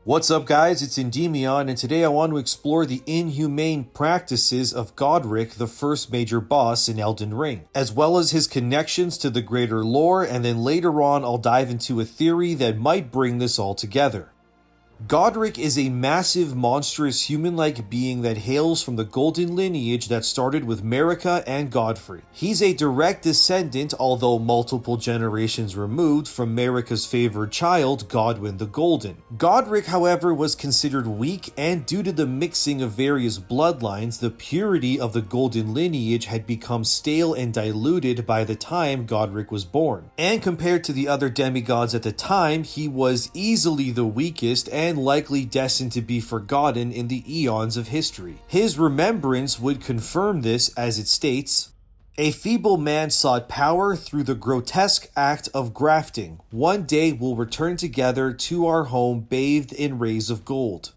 What's up guys, it's Endymion, and today I want to explore the inhumane practices of Godrick, the first major boss in Elden Ring, as well as his connections to the greater lore, and then later on I'll dive into a theory that might bring this all together. Godrick is a massive, monstrous, human-like being that hails from the golden lineage that started with Marika and Godfrey. He's a direct descendant, although multiple generations removed, from Marika's favored child, Godwyn the Golden. Godrick, however, was considered weak, and due to the mixing of various bloodlines, the purity of the golden lineage had become stale and diluted by the time Godrick was born. And compared to the other demigods at the time, he was easily the weakest and likely destined to be forgotten in the eons of history. His remembrance would confirm this, as it states, "A feeble man sought power through the grotesque act of grafting. One day we'll return together to our home bathed in rays of gold."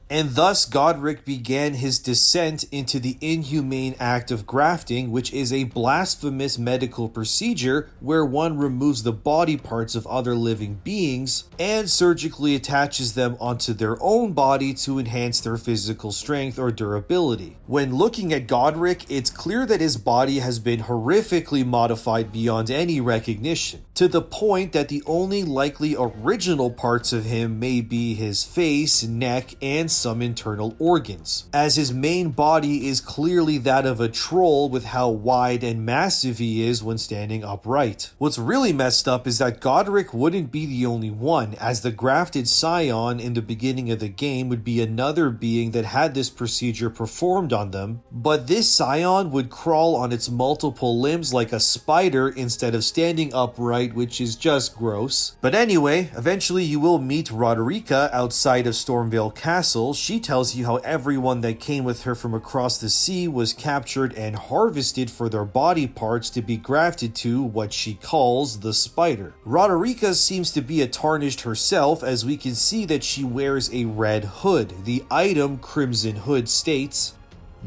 And thus Godrick began his descent into the inhumane act of grafting, which is a blasphemous medical procedure where one removes the body parts of other living beings and surgically attaches them onto their own body to enhance their physical strength or durability. When looking at Godrick, it's clear that his body has been horrifically modified beyond any recognition, to the point that the only likely original parts of him may be his face, neck, and some internal organs, as his main body is clearly that of a troll with how wide and massive he is when standing upright. What's really messed up is that Godrick wouldn't be the only one, as the grafted scion in the beginning of the game would be another being that had this procedure performed on them, but this scion would crawl on its multiple limbs like a spider instead of standing upright, which is just gross. But anyway, eventually you will meet Roderica outside of Stormveil Castle. She tells you how everyone that came with her from across the sea was captured and harvested for their body parts to be grafted to what she calls the spider. Roderica seems to be a tarnished herself, as we can see that she wears a red hood. The item Crimson Hood states,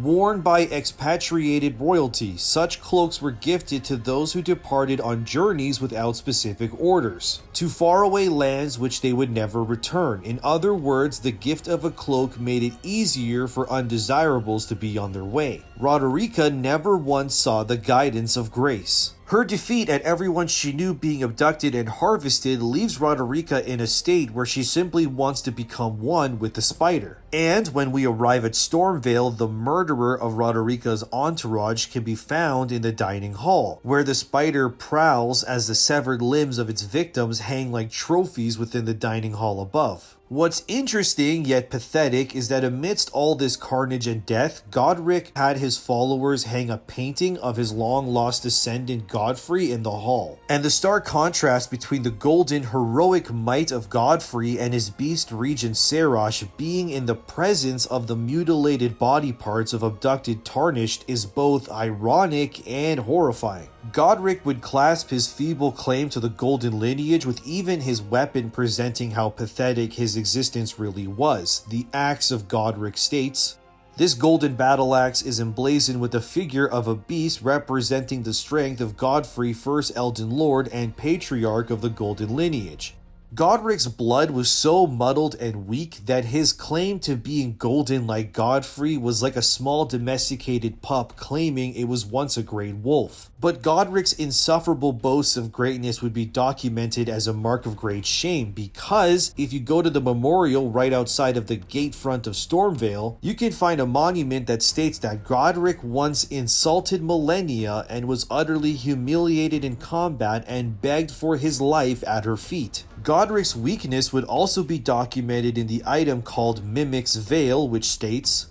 "Worn by expatriated royalty, such cloaks were gifted to those who departed on journeys without specific orders, to faraway lands which they would never return. In other words, the gift of a cloak made it easier for undesirables to be on their way." Roderica never once saw the guidance of grace. Her defeat at everyone she knew being abducted and harvested leaves Roderica in a state where she simply wants to become one with the spider. And when we arrive at Stormveil, the murderer of Roderica's entourage can be found in the dining hall, where the spider prowls as the severed limbs of its victims hang like trophies within the dining hall above. What's interesting yet pathetic is that amidst all this carnage and death, Godrick had his followers hang a painting of his long-lost descendant Godfrey in the hall. And the stark contrast between the golden heroic might of Godfrey and his beast regent Serash being in the presence of the mutilated body parts of abducted Tarnished is both ironic and horrifying. Godrick would clasp his feeble claim to the golden lineage with even his weapon presenting how pathetic his existence really was. The Axe of Godrick states, "This golden battle axe is emblazoned with the figure of a beast representing the strength of Godfrey, first Elden Lord and patriarch of the golden lineage." Godrick's blood was so muddled and weak that his claim to being golden like Godfrey was like a small domesticated pup claiming it was once a great wolf. But Godrick's insufferable boasts of greatness would be documented as a mark of great shame, because if you go to the memorial right outside of the gate front of Stormveil, you can find a monument that states that Godrick once insulted Malenia and was utterly humiliated in combat and begged for his life at her feet. Godrick's weakness would also be documented in the item called Mimic's Veil, which states,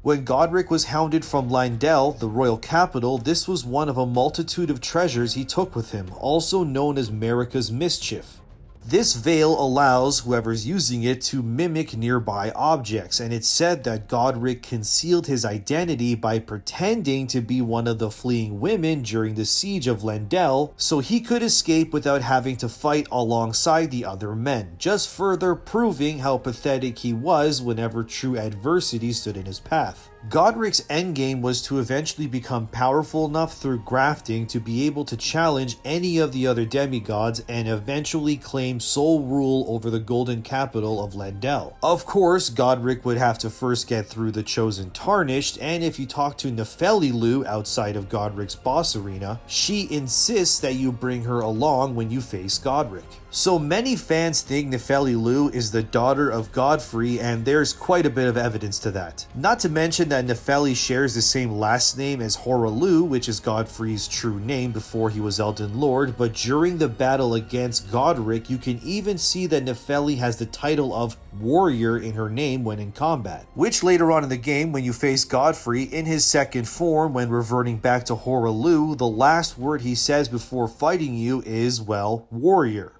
"When Godrick was hounded from Lindell, the royal capital, this was one of a multitude of treasures he took with him, also known as Marika's Mischief. This veil allows whoever's using it to mimic nearby objects, and it's said that Godrick concealed his identity by pretending to be one of the fleeing women during the siege of Lindell, so he could escape without having to fight alongside the other men, just further proving how pathetic he was whenever true adversity stood in his path." Godrick's endgame was to eventually become powerful enough through grafting to be able to challenge any of the other demigods and eventually claim sole rule over the golden capital of Lendel. Of course, Godrick would have to first get through the Chosen Tarnished, and if you talk to Nepheli Loux outside of Godrick's boss arena, she insists that you bring her along when you face Godrick. So many fans think Nepheli Loux is the daughter of Godfrey, and there's quite a bit of evidence to that. Not to mention that Nepheli shares the same last name as Loux, which is Godfrey's true name before he was Elden Lord, but during the battle against Godrick, you can even see that Nepheli has the title of warrior in her name when in combat, which later on in the game, when you face Godfrey in his second form when reverting back to Loux, the last word he says before fighting you is, well, warrior.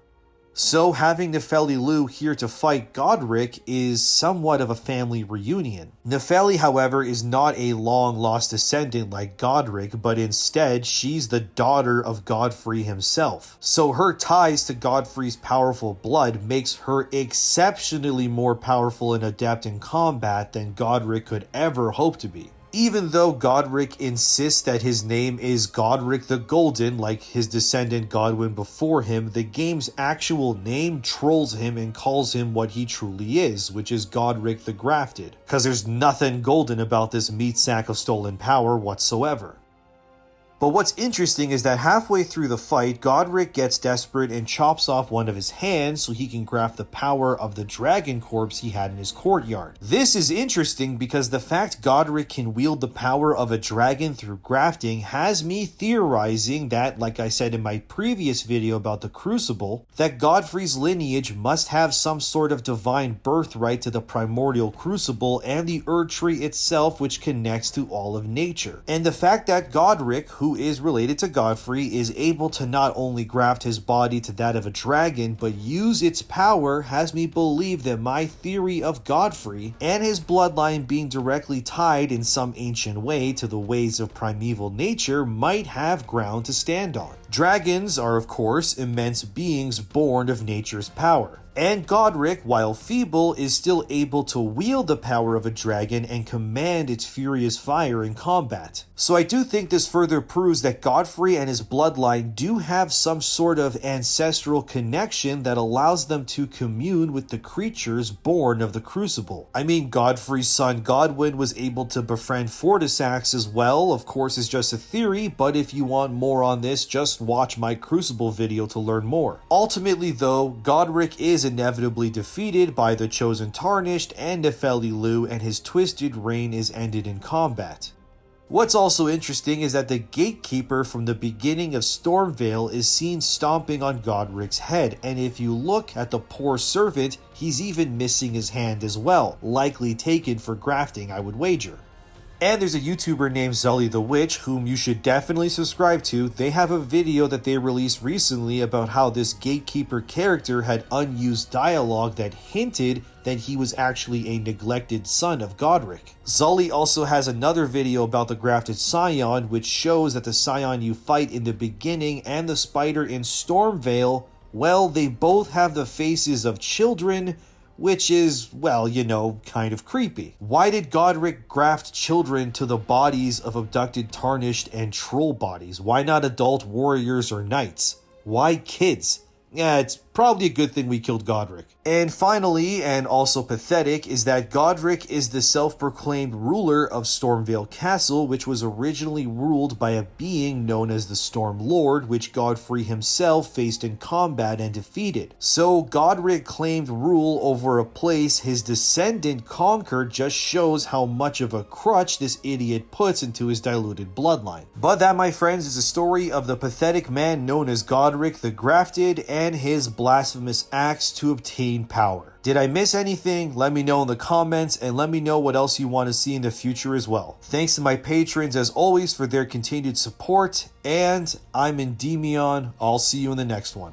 So having Nepheli Loux here to fight Godrick is somewhat of a family reunion. Nepheli, however, is not a long-lost descendant like Godrick, but instead she's the daughter of Godfrey himself. So her ties to Godfrey's powerful blood makes her exceptionally more powerful and adept in combat than Godrick could ever hope to be. Even though Godrick insists that his name is Godrick the Golden, like his descendant Godwyn before him, the game's actual name trolls him and calls him what he truly is, which is Godrick the Grafted, because there's nothing golden about this meat sack of stolen power whatsoever. But what's interesting is that halfway through the fight, Godrick gets desperate and chops off one of his hands so he can graft the power of the dragon corpse he had in his courtyard. This is interesting because the fact Godrick can wield the power of a dragon through grafting has me theorizing that, like I said in my previous video about the Crucible, that Godfrey's lineage must have some sort of divine birthright to the primordial Crucible and the Erdtree itself, which connects to all of nature. And the fact that Godrick, who is related to Godfrey, is able to not only graft his body to that of a dragon, but use its power has me believe that my theory of Godfrey and his bloodline being directly tied in some ancient way to the ways of primeval nature might have ground to stand on. Dragons are, of course, immense beings born of nature's power. And Godrick, while feeble, is still able to wield the power of a dragon and command its furious fire in combat. So I do think this further proves that Godfrey and his bloodline do have some sort of ancestral connection that allows them to commune with the creatures born of the Crucible. I mean, Godfrey's son Godwyn was able to befriend Fortisax as well. Of course, it's just a theory, but if you want more on this, just watch my Crucible video to learn more. Ultimately though, Godrick is inevitably defeated by the Chosen Tarnished and Nepheli Loux, and his twisted reign is ended in combat. What's also interesting is that the gatekeeper from the beginning of Stormveil is seen stomping on Godrick's head, and if you look at the poor servant, he's even missing his hand as well, likely taken for grafting, I would wager. And there's a YouTuber named Zully the Witch, whom you should definitely subscribe to. They have a video that they released recently about how this gatekeeper character had unused dialogue that hinted that he was actually a neglected son of Godrick. Zully also has another video about the grafted scion, which shows that the scion you fight in the beginning and the spider in Stormveil, well, they both have the faces of children, which is, well, you know, kind of creepy. Why did Godrick graft children to the bodies of abducted, tarnished, and troll bodies? Why not adult warriors or knights? Why kids? Yeah, it's probably a good thing we killed Godrick. And finally, and also pathetic, is that Godrick is the self-proclaimed ruler of Stormveil Castle, which was originally ruled by a being known as the Storm Lord, which Godfrey himself faced in combat and defeated. So Godrick claimed rule over a place his descendant conquered just shows how much of a crutch this idiot puts into his diluted bloodline. But that, my friends, is the story of the pathetic man known as Godrick the Grafted and his blasphemous acts to obtain power. Did I miss anything? Let me know in the comments, and let me know what else you want to see in the future as well. Thanks to my patrons as always for their continued support, and I'm Endymion. I'll see you in the next one.